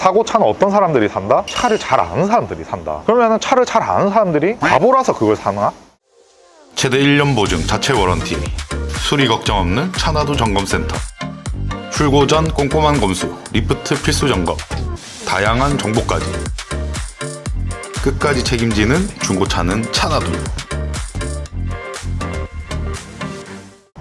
사고차는 어떤 사람들이 산다? 차를 잘 아는 사람들이 산다. 그러면 차를 잘 아는 사람들이 바보라서 그걸 사나? 최대 1년 보증 자체 워런티, 수리 걱정 없는 차나도 점검센터, 출고 전 꼼꼼한 검수, 리프트 필수 점검, 다양한 정보까지 끝까지 책임지는 중고차는 차나도.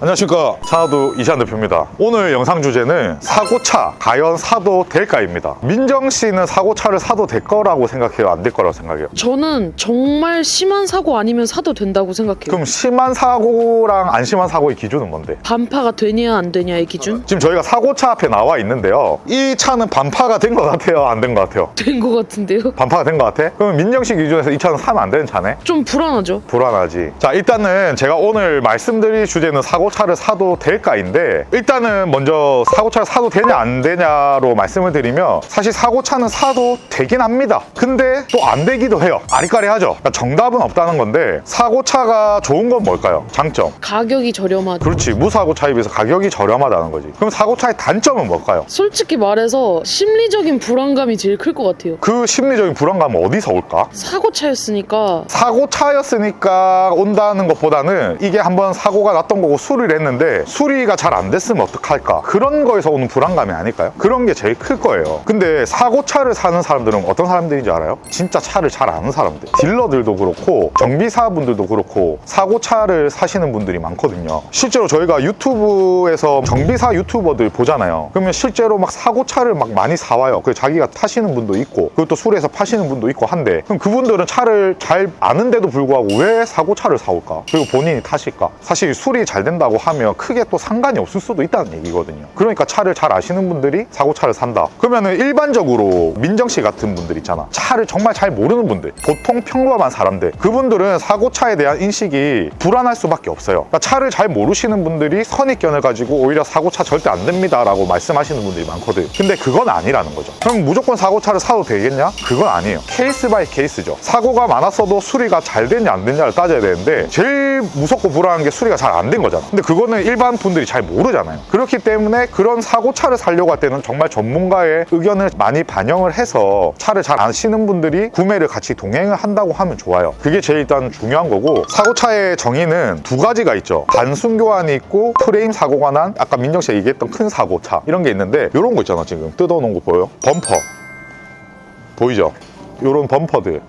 안녕하십니까, 차나도 이시안 대표입니다. 오늘 영상 주제는 사고차 과연 사도 될까입니다. 민정 씨는 사고차를 사도 될 거라고 생각해요? 안 될 거라고 생각해요? 저는 정말 심한 사고 아니면 사도 된다고 생각해요. 그럼 심한 사고랑 안 심한 사고의 기준은 뭔데? 반파가 되냐 안 되냐의 기준? 지금 저희가 사고차 앞에 나와 있는데요, 이 차는 반파가 된 것 같아요? 안 된 것 같아요? 된 것 같은데요? 반파가 된 것 같아? 그럼 민정 씨 기준에서 이 차는 사면 안 되는 차네? 좀 불안하죠? 불안하지. 자, 일단은 제가 오늘 말씀드릴 주제는 사고차를 사도 될까인데, 일단은 먼저 사고차를 사도 되냐 안 되냐로 말씀을 드리면, 사실 사고차는 사도 되긴 합니다. 근데 또 안 되기도 해요. 아리까리하죠. 그러니까 정답은 없다는 건데, 사고차가 좋은 건 뭘까요? 장점. 가격이 저렴하다. 그렇지. 무사고차에 비해서 가격이 저렴하다는 거지. 그럼 사고차의 단점은 뭘까요? 솔직히 말해서 심리적인 불안감이 제일 클 것 같아요. 그 심리적인 불안감은 어디서 올까? 사고차였으니까. 사고차였으니까 온다는 것보다는, 이게 한번 사고가 났던 거고 수리를 했는데 수리가 잘 안 됐으면 어떡할까, 그런 거에서 오는 불안감이 아닐까요? 그런 게 제일 클 거예요. 근데 사고차를 사는 사람들은 어떤 사람들인지 알아요? 진짜 차를 잘 아는 사람들. 딜러들도 그렇고 정비사분들도 그렇고 사고차를 사시는 분들이 많거든요. 실제로 저희가 유튜브에서 정비사 유튜버들 보잖아요. 그러면 실제로 막 사고차를 막 많이 사와요. 그래서 자기가 타시는 분도 있고, 그리고 또 수리해서 파시는 분도 있고 한데, 그럼 그분들은 차를 잘 아는데도 불구하고 왜 사고차를 사올까? 그리고 본인이 타실까? 사실 수리 잘 된다고 하면 크게 또 상관이 없을 수도 있다는 얘기거든요. 그러니까 차를 잘 아시는 분들이 사고차를 산다. 그러면은 일반적으로 민정 씨 같은 분들 있잖아. 차를 정말 잘 모르는 분들, 보통 평범한 사람들, 그분들은 사고차에 대한 인식이 불안할 수밖에 없어요. 그러니까 차를 잘 모르시는 분들이 선입견을 가지고 오히려 사고차 절대 안 됩니다 라고 말씀하시는 분들이 많거든. 근데 그건 아니라는 거죠. 그럼 무조건 사고차를 사도 되겠냐? 그건 아니에요. 케이스 바이 케이스죠. 사고가 많았어도 수리가 잘 됐냐 안 됐냐를 따져야 되는데, 제일 무섭고 불안한 게 수리가 잘 안 된 거잖아. 근데 그거는 일반 분들이 잘 모르잖아요. 그렇기 때문에 그런 사고차를 사려고 할 때는 정말 전문가의 의견을 많이 반영을 해서 차를 잘 아시는 분들이 구매를 같이 동행을 한다고 하면 좋아요. 그게 제일 일단 중요한 거고, 사고차의 정의는 두 가지가 있죠. 단순 교환이 있고, 프레임 사고가 난 아까 민정 씨가 얘기했던 큰 사고차, 이런 게 있는데, 이런 거 있잖아. 지금 뜯어놓은 거 보여? 범퍼 보이죠? 요런 범퍼들,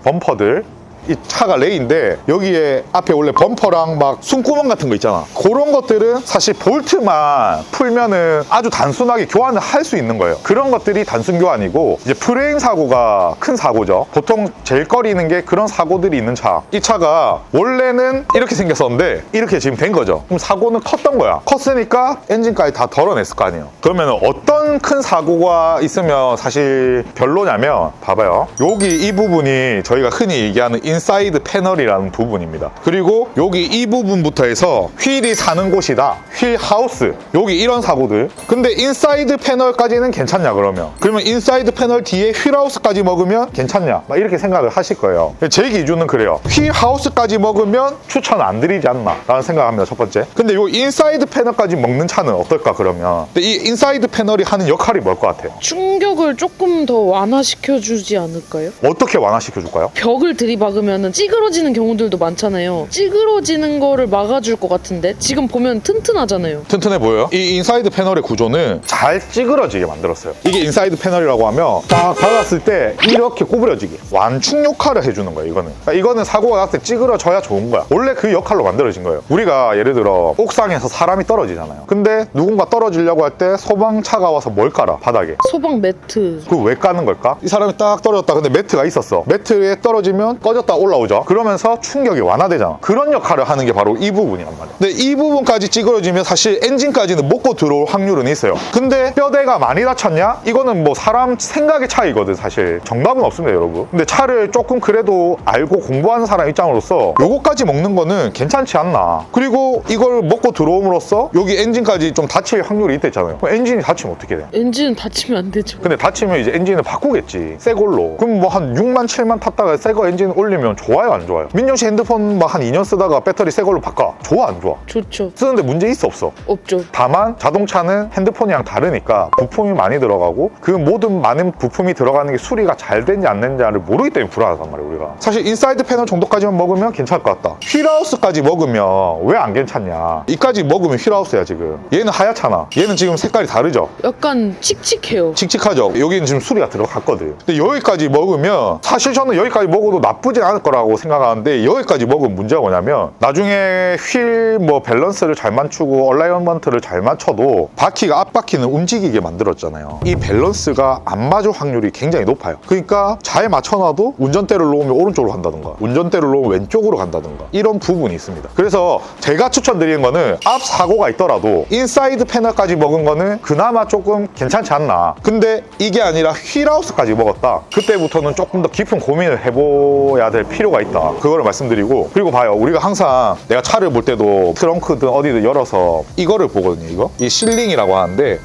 범퍼들, 이 차가 레이인데 여기에 앞에 원래 범퍼랑 막 숨구멍 같은 거 있잖아. 그런 것들은 사실 볼트만 풀면은 아주 단순하게 교환을 할 수 있는 거예요. 그런 것들이 단순 교환이고, 이제 프레임 사고가 큰 사고죠. 보통 제일 꺼리는 게 그런 사고들이 있는 차. 이 차가 원래는 이렇게 생겼었는데 이렇게 지금 된 거죠. 그럼 사고는 컸던 거야. 컸으니까 엔진까지 다 덜어냈을 거 아니에요. 그러면 어떤 큰 사고가 있으면 사실 별로냐면, 봐봐요. 여기 이 부분이 저희가 흔히 얘기하는 인사이드 패널이라는 부분입니다. 그리고 여기 이 부분부터 해서 휠이 사는 곳이다, 휠 하우스, 여기 이런 사고들. 근데 인사이드 패널까지는 괜찮냐 그러면 인사이드 패널 뒤에 휠 하우스까지 먹으면 괜찮냐, 막 이렇게 생각을 하실 거예요. 제 기준은 그래요. 휠 하우스까지 먹으면 추천 안 드리지 않나 라는 생각을 합니다. 첫 번째. 근데 요 인사이드 패널까지 먹는 차는 어떨까 그러면, 근데 이 인사이드 패널이 하는 역할이 뭘 것 같아요? 충격을 조금 더 완화시켜주지 않을까요? 어떻게 완화시켜 줄까요? 벽을 들이박으면은 찌그러지는 경우들도 많잖아요. 찌그러지는 거를 막아줄 것 같은데, 지금 보면 튼튼하잖아요. 튼튼해 보여요? 이 인사이드 패널의 구조는 잘 찌그러지게 만들었어요. 이게 인사이드 패널이라고 하면 딱 박았을 때 이렇게 구부려지게 완충 역할을 해주는 거예요. 이거는 사고가 났을 때 찌그러져야 좋은 거야. 원래 그 역할로 만들어진 거예요. 우리가 예를 들어 옥상에서 사람이 떨어지잖아요. 근데 누군가 떨어지려고 할 때 소방차가 와서 뭘 깔아? 바닥에 소방 매트. 그거 왜 까는 걸까? 이 사람이 딱 떨어졌다. 근데 매트가 있었어. 매트에 떨어지면 꺼졌다 올라오죠. 그러면서 충격이 완화되잖아. 그런 역할을 하는 게 바로 이 부분이란 말이야. 근데 이 부분까지 찌그러지면 사실 엔진까지는 먹고 들어올 확률은 있어요. 근데 뼈대가 많이 다쳤냐? 이거는 뭐 사람 생각의 차이거든. 사실 정답은 없습니다, 여러분. 근데 차를 조금 그래도 알고 공부하는 사람 입장으로서 요거까지 먹는 거는 괜찮지 않나. 그리고 이걸 먹고 들어옴으로써 여기 엔진까지 좀 다칠 확률이 있댔잖아요. 그럼 엔진이 다치면 어떻게 돼? 엔진은 다치면 안 되죠. 근데 다치면 이제 엔진을 바꾸겠지, 새 걸로. 그럼 뭐 한 6만 7만 탔다가 새 거 엔진 올리면 버리면 좋아요, 안 좋아요? 민정 씨 핸드폰 막 한 2년 쓰다가 배터리 새 걸로 바꿔. 좋아, 안 좋아? 좋죠. 쓰는데 문제 있어, 없어? 없죠. 다만 자동차는 핸드폰이랑 다르니까 부품이 많이 들어가고 그 모든 많은 부품이 들어가는 게 수리가 잘 된지 안 된지를 모르기 때문에 불안하단 말이에요, 우리가. 사실 인사이드 패널 정도까지만 먹으면 괜찮을 것 같다. 휠하우스까지 먹으면 왜 안 괜찮냐? 이까지 먹으면 휠하우스야, 지금. 얘는 하얗잖아. 얘는 지금 색깔이 다르죠? 약간 칙칙해요. 칙칙하죠? 여기는 지금 수리가 들어갔거든. 근데 여기까지 먹으면 사실 저는 여기까지 먹어도 나쁘진 않을 거라고 생각하는데 여기까지 먹으면 문제가 뭐냐면 나중에 휠 뭐 밸런스를 잘 맞추고 얼라이먼트를 잘 맞춰도 바퀴가 앞바퀴는 움직이게 만들었잖아요. 이 밸런스가 안 맞을 확률이 굉장히 높아요. 그러니까 잘 맞춰놔도 운전대를 놓으면 오른쪽으로 간다든가 운전대를 놓으면 왼쪽으로 간다든가 이런 부분이 있습니다. 그래서 제가 추천드리는 거는 앞 사고가 있더라도 인사이드 패널까지 먹은 거는 그나마 조금 괜찮지 않나. 근데 이게 아니라 휠하우스까지 먹었다. 그때부터는 조금 더 깊은 고민을 해봐야 될 필요가 있다. 그거를 말씀드리고, 그리고 봐요. 우리가 항상 내가 차를 볼 때도 트렁크든 어디든 열어서 이거를 보거든요. 이거? 이 실링이라고 하는데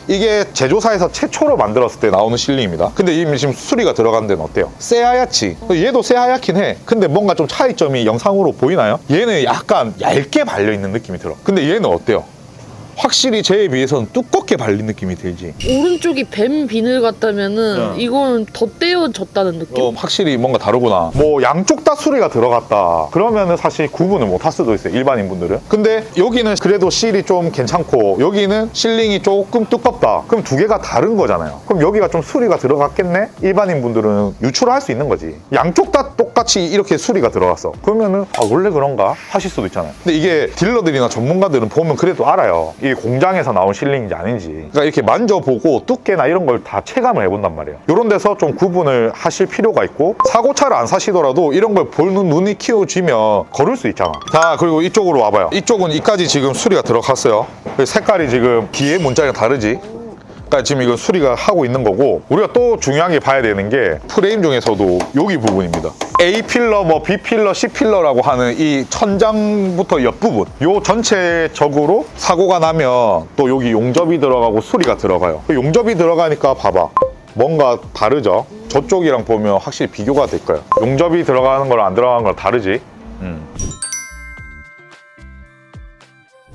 이게 제조사에서 최초로 만들었을 때 나오는 실링입니다. 근데 이미 지금 수리가 들어간 데는 어때요? 새하얗지? 얘도 새하얗긴 해. 근데 뭔가 좀 차이점이 영상으로 보이나요? 얘는 약간 얇게 발려있는 느낌이 들어. 근데 얘는 어때요? 확실히 쟤에 비해서는 두껍게 발린 느낌이 들지. 오른쪽이 뱀 비늘 같다면은 이거는 더 떼어졌다는 느낌? 확실히 뭔가 다르구나. 뭐 양쪽 다 수리가 들어갔다 그러면은 사실 구분을 못 할 수도 있어요, 일반인 분들은. 근데 여기는 그래도 실이 좀 괜찮고 여기는 실링이 조금 두껍다. 그럼 두 개가 다른 거잖아요. 그럼 여기가 좀 수리가 들어갔겠네? 일반인 분들은 유추를 할 수 있는 거지. 양쪽 다 똑같이 이렇게 수리가 들어갔어. 그러면은 아 원래 그런가 하실 수도 있잖아요. 근데 이게 딜러들이나 전문가들은 보면 그래도 알아요. 이 공장에서 나온 실링인지 아닌지. 그러니까 이렇게 만져보고 두께나 이런 걸 다 체감을 해본단 말이에요. 이런 데서 좀 구분을 하실 필요가 있고, 사고차를 안 사시더라도 이런 걸 보는 눈이 키워지면 걸을 수 있잖아. 자, 그리고 이쪽으로 와봐요. 이쪽은 이까지 지금 수리가 들어갔어요. 색깔이 지금 뒤에 문짝이랑 다르지? 그러니까 지금 이건 수리가 하고 있는 거고, 우리가 또 중요하게 봐야 되는 게 프레임 중에서도 여기 부분입니다. A 필러, 뭐 B 필러, C 필러라고 하는 이 천장부터 옆부분, 요 전체적으로 사고가 나면 또 여기 용접이 들어가고 수리가 들어가요. 용접이 들어가니까 봐봐, 뭔가 다르죠? 저쪽이랑 보면 확실히 비교가 될 거예요. 용접이 들어가는 거랑 안 들어가는 거랑 다르지?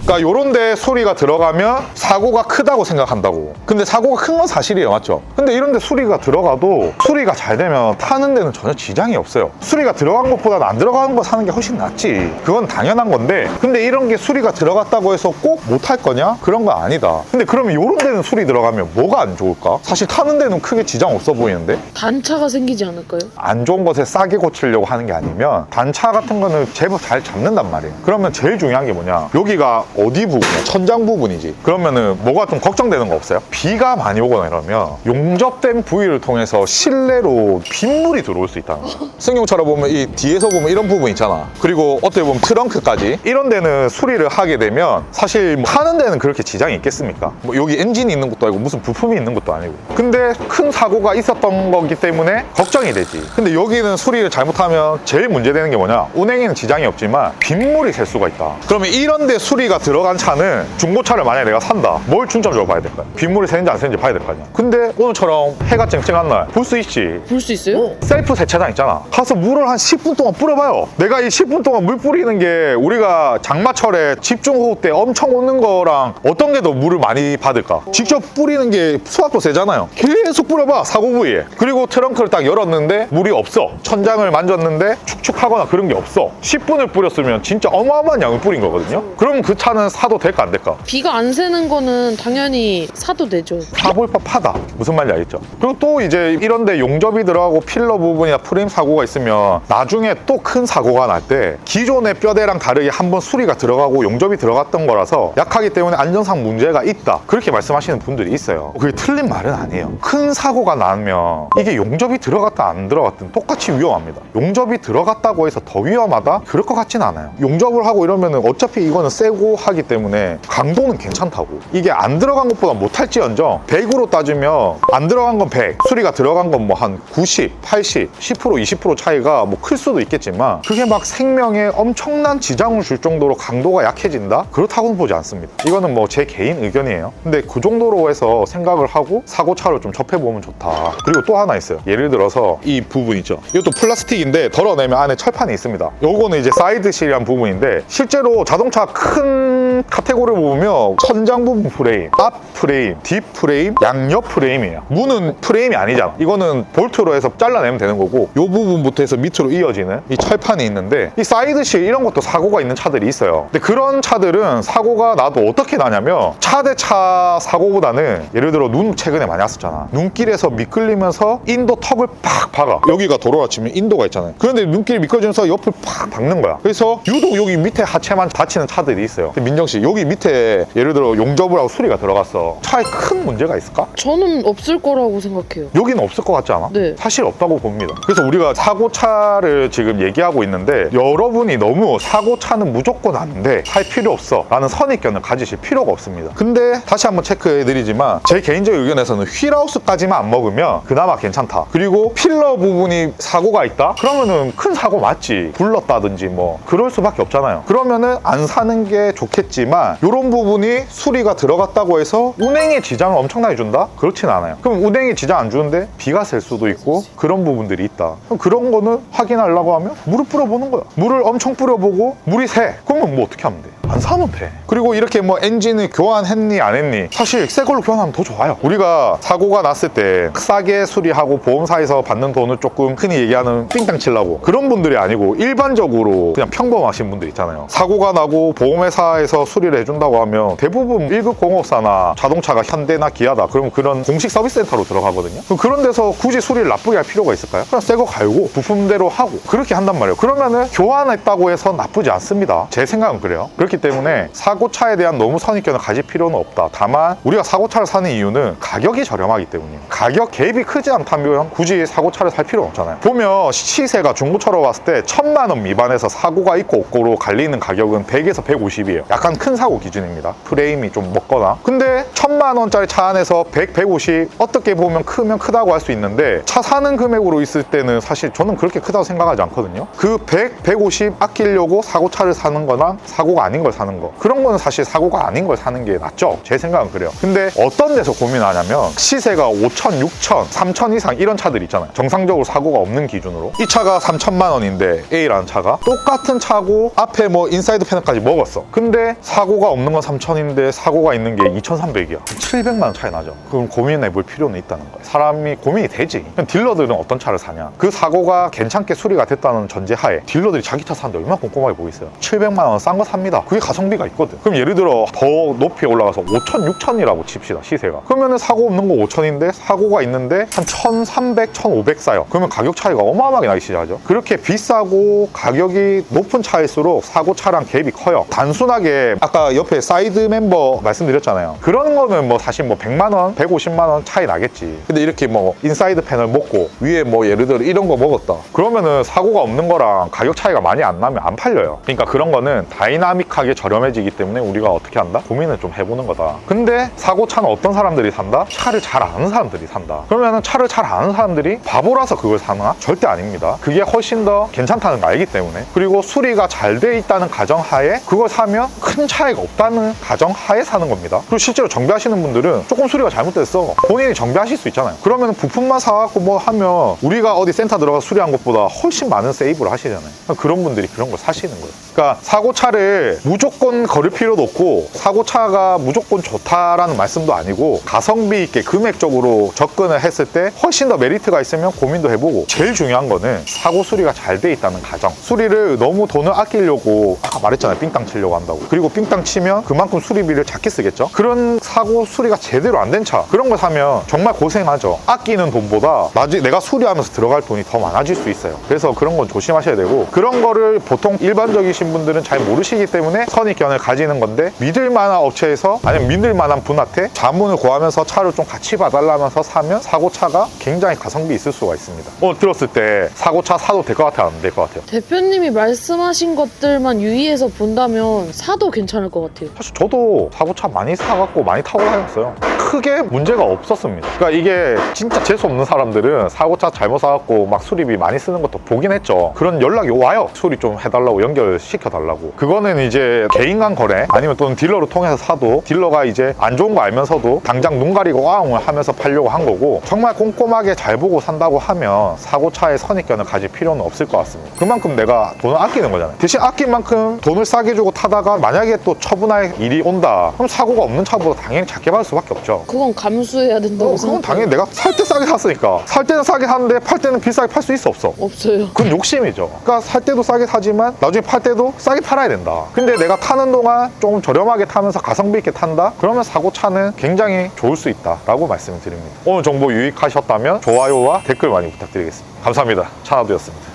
그러니까 요런 데 소리가 들어가면 사고가 크다고 생각한다고. 근데 사고가 큰 건 사실이에요, 맞죠? 근데 이런 데 수리가 들어가도 수리가 잘 되면 타는 데는 전혀 지장이 없어요. 수리가 들어간 것보다는 안 들어가는 거 사는 게 훨씬 낫지. 그건 당연한 건데, 근데 이런 게 수리가 들어갔다고 해서 꼭 못 할 거냐? 그런 거 아니다. 근데 그러면 요런 데는 수리 들어가면 뭐가 안 좋을까? 사실 타는 데는 크게 지장 없어 보이는데? 단차가 생기지 않을까요? 안 좋은 것에 싸게 고치려고 하는 게 아니면 단차 같은 거는 제법 잘 잡는단 말이에요. 그러면 제일 중요한 게 뭐냐? 여기가 어디 부분이야? 천장 부분이지. 그러면은 뭐가 좀 걱정되는 거 없어요? 비가 많이 오거나 이러면 용접된 부위를 통해서 실내로 빗물이 들어올 수 있다는 거야. 승용차로 보면 이 뒤에서 보면 이런 부분 있잖아. 그리고 어떻게 보면 트렁크까지 이런 데는 수리를 하게 되면 사실 뭐 타는 데는 그렇게 지장이 있겠습니까? 뭐 여기 엔진이 있는 것도 아니고 무슨 부품이 있는 것도 아니고. 근데 큰 사고가 있었던 거기 때문에 걱정이 되지. 근데 여기는 수리를 잘못하면 제일 문제되는 게 뭐냐? 운행에는 지장이 없지만 빗물이 셀 수가 있다. 그러면 이런 데 수리가 들어간 차는 중고차를 만약에 내가 산다. 뭘 중점적으로 봐야 될까요? 빗물이 새는지 안 새는지 봐야 될 거 아니야. 근데 오늘처럼 해가 쨍쨍한 날 볼 수 있지. 볼 수 있어요? 셀프 세차장 있잖아. 가서 물을 한 10분 동안 뿌려봐요. 내가 이 10분 동안 물 뿌리는 게 우리가 장마철에 집중호우 때 엄청 오는 거랑 어떤 게 더 물을 많이 받을까? 직접 뿌리는 게 수압도 세잖아요. 계속 뿌려봐, 사고 부위에. 그리고 트렁크를 딱 열었는데 물이 없어. 천장을 만졌는데 축축하거나 그런 게 없어. 10분을 뿌렸으면 진짜 어마어마한 양을 뿌린 거거든요. 그럼 그 차는 사도 될까 안 될까? 비가 안 새는 거는 당연히 사도 되죠. 사볼 법하다. 무슨 말인지 알겠죠? 그리고 또 이제 이런데 용접이 들어가고 필러 부분이나 프레임 사고가 있으면 나중에 또 큰 사고가 날 때 기존의 뼈대랑 다르게 한번 수리가 들어가고 용접이 들어갔던 거라서 약하기 때문에 안전상 문제가 있다. 그렇게 말씀하시는 분들이 있어요. 그게 틀린 말은 아니에요. 큰 사고가 나면 이게 용접이 들어갔다 안 들어갔든 똑같이 위험합니다. 용접이 들어갔다고 해서 더 위험하다? 그럴 것 같진 않아요. 용접을 하고 이러면은 어차피 이거는 세고 하기 때문에 강도는 괜찮다고. 이게 안 들어간 것보다 못할지언정 100으로 따지면 안 들어간 건 100, 수리가 들어간 건 뭐 한 90, 80, 10%, 20% 차이가 뭐 클 수도 있겠지만 그게 막 생명에 엄청난 지장을 줄 정도로 강도가 약해진다? 그렇다고는 보지 않습니다. 이거는 뭐 제 개인 의견이에요. 근데 그 정도로 해서 생각을 하고 사고차를 좀 접해보면 좋다. 그리고 또 하나 있어요. 예를 들어서 이 부분 있죠. 이것도 플라스틱인데 덜어내면 안에 철판이 있습니다. 요거는 이제 사이드실이란 부분인데 실제로 자동차 큰 카테고리를 보면 천장 부분 프레임, 앞 프레임, 뒷 프레임, 양옆 프레임이에요. 문은 프레임이 아니잖아. 이거는 볼트로 해서 잘라내면 되는 거고 요 부분부터 해서 밑으로 이어지는 이 철판이 있는데 이 사이드실 이런 것도 사고가 있는 차들이 있어요. 근데 그런 차들은 사고가 나도 어떻게 나냐면 차 대 차 사고보다는 예를 들어 눈 최근에 많이 왔었잖아. 눈길에서 미끌리면서 인도 턱을 팍 박아. 여기가 도로라 치면 인도가 있잖아요. 그런데 눈길이 미끄러지면서 옆을 팍 박는 거야. 그래서 유독 여기 밑에 하체만 다치는 차들이 있어요. 근데 민정 씨 여기 밑에 예를 들어 용접을 하고 수리가 들어갔어. 차에 큰 문제가 있을까? 저는 없을 거라고 생각해요. 여기는 없을 것 같지 않아? 네. 사실 없다고 봅니다. 그래서 우리가 사고차를 지금 얘기하고 있는데 여러분이 너무 사고차는 무조건 안 돼, 할 필요 없어 라는 선입견을 가지실 필요가 없습니다. 근데 다시 한번 체크해드리지만 제 개인적 의견에서는 휠하우스까지만 안 먹으면 그나마 괜찮다. 그리고 필러 부분이 사고가 있다? 그러면은 큰 사고 맞지. 불렀다든지 뭐 그럴 수밖에 없잖아요. 그러면은 안 사는 게 좋겠지만 이런 부분이 수리가 들어갔다고 해서 운행에 지장을 엄청나게 준다? 그렇진 않아요. 그럼 운행에 지장 안 주는데 비가 셀 수도 있고 그런 부분들이 있다. 그럼 그런 거는 확인하려고 하면 물을 뿌려보는 거야. 물을 엄청 뿌려보고 물이 새. 그러면 뭐 어떻게 하면 돼? 안 사면 돼. 그리고 이렇게 뭐 엔진을 교환했니 안 했니 사실 새 걸로 교환하면 더 좋아요. 우리가 사고가 났을 때 싸게 수리하고 보험사에서 받는 돈을 조금 흔히 얘기하는 삥땅 치려고 그런 분들이 아니고 일반적으로 그냥 평범하신 분들 있잖아요. 사고가 나고 보험회사에서 수리를 해준다고 하면 대부분 1급 공업사나 자동차가 현대나 기아다. 그럼 그런 공식 서비스 센터로 들어가거든요. 그럼 그런 데서 굳이 수리를 나쁘게 할 필요가 있을까요? 그냥 새 거 갈고 부품대로 하고 그렇게 한단 말이에요. 그러면은 교환했다고 해서 나쁘지 않습니다. 제 생각은 그래요. 그렇기 때문에 사고차에 대한 너무 선입견을 가질 필요는 없다. 다만 우리가 사고차를 사는 이유는 가격이 저렴하기 때문이에요. 가격 갭이 크지 않다면 굳이 사고차를 살 필요는 없잖아요. 보면 시세가 중고차로 봤을 때 1000만 원 미만에서 사고가 있고 없고로 갈리는 가격은 100에서 150이에요. 약간 큰 사고 기준입니다. 프레임이 좀 먹거나. 근데 1000만 원짜리 차 안에서 100, 150 어떻게 보면 크면 크다고 할 수 있는데 차 사는 금액으로 있을 때는 사실 저는 그렇게 크다고 생각하지 않거든요. 그 100, 150 아끼려고 사고차를 사는 거나 사고가 아닌 걸 사는 거 그런 거는 사실 사고가 아닌 걸 사는 게 낫죠. 제 생각은 그래요. 근데 어떤 데서 고민하냐면 시세가 5천, 6천, 3천 이상 이런 차들이 있잖아요. 정상적으로 사고가 없는 기준으로 이 차가 3천만 원인데 A라는 차가 똑같은 차고 앞에 뭐 인사이드 패널까지 먹었어. 근데 사고가 없는 건 3천인데 사고가 있는 게 2,300이야. 700만 원 차이 나죠. 그럼 고민해 볼 필요는 있다는 거예요. 사람이 고민이 되지. 그럼 딜러들은 어떤 차를 사냐? 그 사고가 괜찮게 수리가 됐다는 전제하에 딜러들이 자기 차 사는데 얼마나 꼼꼼하게 보겠어요. 700만 원 싼 거 삽니다. 그게 가성비가 있거든. 그럼 예를 들어 더 높이 올라가서 5천, 6천이라고 칩시다. 시세가. 그러면은 사고 없는 거 5천인데 사고가 있는데 한 1,300, 1,500 싸요. 그러면 가격 차이가 어마어마하게 나기 시작하죠. 그렇게 비싸고 가격이 높은 차일수록 사고 차량 갭이 커요. 단순하게 아까 옆에 사이드 멤버 말씀드렸잖아요. 그런 거는 뭐 사실 뭐 100만 원, 150만 원 차이 나겠지. 근데 이렇게 뭐 인사이드 패널 먹고 위에 뭐 예를 들어 이런 거 먹었다. 그러면은 사고가 없는 거랑 가격 차이가 많이 안 나면 안 팔려요. 그러니까 그런 거는 다이나믹하게 저렴해지기 때문에 우리가 어떻게 한다? 고민을 좀 해보는 거다. 근데 사고차는 어떤 사람들이 산다? 차를 잘 아는 사람들이 산다. 그러면은 차를 잘 아는 사람들이 바보라서 그걸 사나? 절대 아닙니다. 그게 훨씬 더 괜찮다는 걸 알기 때문에. 그리고 수리가 잘 돼 있다는 가정하에 그걸 사면 큰 차이가 없다는 가정하에 사는 겁니다. 그리고 실제로 정비하시는 분들은 조금 수리가 잘못됐어. 본인이 정비하실 수 있잖아요. 그러면 부품만 사갖고 뭐 하면 우리가 어디 센터 들어가서 수리한 것보다 훨씬 많은 세이브를 하시잖아요. 그런 분들이 그런 걸 사시는 거예요. 그러니까 사고차를 무조건 걸을 필요도 없고 사고차가 무조건 좋다라는 말씀도 아니고 가성비 있게 금액적으로 접근을 했을 때 훨씬 더 메리트가 있으면 고민도 해보고 제일 중요한 거는 사고 수리가 잘 돼 있다는 가정. 수리를 너무 돈을 아끼려고 아까 말했잖아요. 삥땅 치려고 한다고. 그리고 삥땅 치면 그만큼 수리비를 작게 쓰겠죠. 그런 사고 수리가 제대로 안 된 차 그런 거 사면 정말 고생하죠. 아끼는 돈보다 나중에 내가 수리하면서 들어갈 돈이 더 많아질 수 있어요. 그래서 그런 건 조심하셔야 되고 그런 거를 보통 일반적이신 분들은 잘 모르시기 때문에 선입견을 가지는 건데 믿을 만한 업체에서 아니면 믿을 만한 분한테 자문을 구하면서 차를 좀 같이 봐달라면서 사면 사고차가 굉장히 가성비 있을 수가 있습니다. 들었을 때 사고차 사도 될 것 같아요? 안 될 것 같아요? 대표님이 말씀하신 것들만 유의해서 본다면 사도 괜찮을 것 같아요. 사실 저도 사고차 많이 사갖고 많이 타고 다녔어요. 크게 문제가 없었습니다. 그러니까 이게 진짜 재수 없는 사람들은 사고차 잘못 사갖고 막 수리비 많이 쓰는 것도 보긴 했죠. 그런 연락이 와요. 수리 좀 해달라고, 연결시켜달라고. 그거는 이제 개인 간 거래 아니면 또는 딜러로 통해서 사도 딜러가 이제 안 좋은 거 알면서도 당장 눈 가리고 아웅을 하면서 팔려고 한 거고, 정말 꼼꼼하게 잘 보고 산다고 하면 사고차에 선입견을 가질 필요는 없을 것 같습니다. 그만큼 내가 돈을 아끼는 거잖아요. 대신 아낀 만큼 돈을 싸게 주고 타다가 만약에 또 처분할 일이 온다, 그럼 사고가 없는 차보다 당연히 작게 받을 수밖에 없죠. 그건 감수해야 된다고 그건 생각해요. 당연히 내가 살 때 싸게 샀으니까. 살 때는 싸게 사는데 팔 때는 비싸게 팔 수 있어 없어? 없어요. 그건 욕심이죠. 그러니까 살 때도 싸게 사지만 나중에 팔 때도 싸게 팔아야 된다. 근데 내가 타는 동안 조금 저렴하게 타면서 가성비 있게 탄다? 그러면 사고차는 굉장히 좋을 수 있다라고 말씀을 드립니다. 오늘 정보 유익하셨다면 좋아요와 댓글 많이 부탁드리겠습니다. 감사합니다. 차나두였습니다.